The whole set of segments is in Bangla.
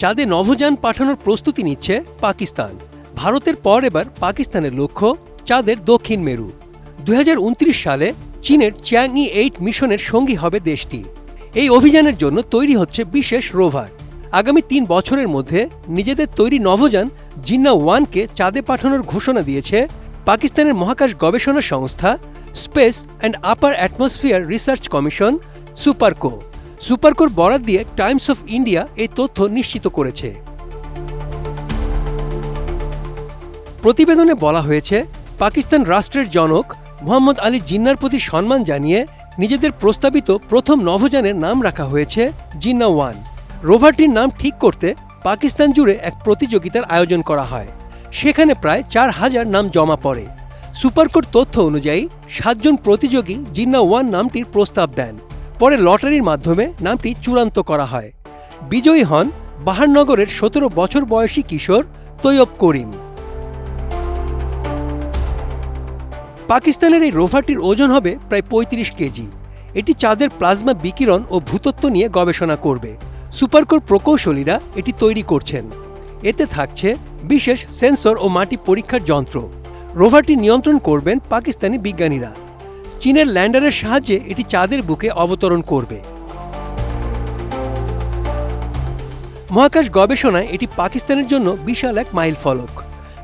চাঁদে নভোযান পাঠানোর প্রস্তুতি নিচ্ছে পাকিস্তান। ভারতের পর এবার পাকিস্তানের লক্ষ্য চাঁদের দক্ষিণ মেরু। 2029 সালে চীনের চ্যাংই 8 মিশনের সঙ্গী হবে দেশটি। এই অভিযানের জন্য তৈরি হচ্ছে বিশেষ রোভার। আগামী 3 বছরের মধ্যে নিজেদের তৈরি নভোযান জিন্না-1কে চাঁদে পাঠানোর ঘোষণা দিয়েছে পাকিস্তানের মহাকাশ গবেষণা সংস্থা space and upper atmosphere research commission SUPARCO. সুপারকোর বরাত দিয়ে টাইমস অফ ইন্ডিয়া এই তথ্য নিশ্চিত করেছে। প্রতিবেদনে বলা হয়েছে, পাকিস্তান রাষ্ট্রের জনক মোহাম্মদ আলী জিন্নার প্রতি সম্মান জানিয়ে নিজেদের প্রস্তাবিত প্রথম নভোযানের নাম রাখা হয়েছে জিন্না-1। রোভারটির নাম ঠিক করতে পাকিস্তান জুড়ে এক প্রতিযোগিতার আয়োজন করা হয়। সেখানে প্রায় 4000 নাম জমা পড়ে। সুপারকোর তথ্য অনুযায়ী 7 জন প্রতিযোগী জিন্না-1 নামটির প্রস্তাব দেন। পরে লটারির মাধ্যমে নামটি চূড়ান্ত করা হয়। বিজয়ী হন বাহারনগরের 17 বছর বয়সী কিশোর তৈয়ব করিম। পাকিস্তানের এই রোভারটির ওজন হবে প্রায় 35 কেজি। এটি চাঁদের প্লাজমা বিকিরণ ও ভূতত্ত্ব নিয়ে গবেষণা করবে। সুপারকোর প্রকৌশলীরা এটি তৈরি করছেন। এতে থাকছে বিশেষ সেন্সর ও মাটি পরীক্ষার যন্ত্র। রোভারটি নিয়ন্ত্রণ করবেন পাকিস্তানি বিজ্ঞানীরা। চীনের ল্যান্ডারের সাহায্যে এটি চাঁদের বুকে অবতরণ করবে। মহাকাশ গবেষণায় এটি পাকিস্তানের জন্য বিশাল এক মাইলফলক।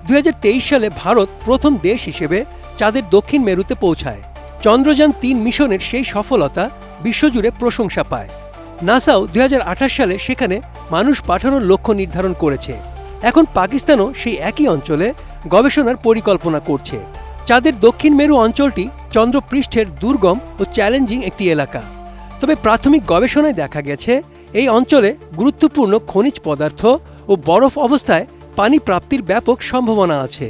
2023 সালে ভারত প্রথম দেশ হিসেবে চাঁদের দক্ষিণ মেরুতে পৌঁছায়। চন্দ্রযান-3 মিশনের সেই সফলতা বিশ্বজুড়ে প্রশংসা পায়। নাসাও 2028 সালে সেখানে মানুষ পাঠানোর লক্ষ্য নির্ধারণ করেছে। এখন পাকিস্তানও সেই একই অঞ্চলে গবেষণার পরিকল্পনা করছে। চাঁদের দক্ষিণ মেরু অঞ্চলটি চন্দ্রপৃষ্ঠের দুর্গম ও চ্যালেঞ্জিং একটি এলাকা। তবে প্রাথমিক গবেষণায় দেখা গেছে এই অঞ্চলে গুরুত্বপূর্ণ খনিজ পদার্থ ও বরফ অবস্থায় পানি প্রাপ্তির ব্যাপক সম্ভাবনা আছে।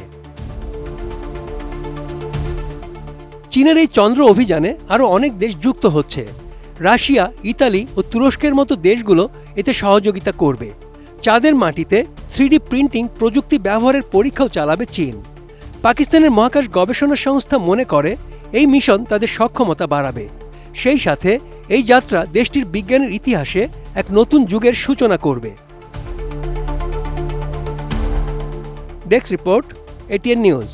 চীনের এই চন্দ্র অভিযানে আরও অনেক দেশ যুক্ত হচ্ছে। রাশিয়া, ইতালি ও তুরস্কের মতো দেশগুলো এতে সহযোগিতা করবে। চাঁদের মাটিতে 3D প্রিন্টিং প্রযুক্তি ব্যবহারের পরীক্ষাও চালাবে চীন। পাকিস্তানের মহাকাশ গবেষণা সংস্থা মনে করে এই মিশন তাদের সক্ষমতা বাড়াবে। সেই সাথে এই যাত্রা দেশটির বিজ্ঞানের ইতিহাসে এক নতুন যুগের সূচনা করবে। Desk report, ATN news.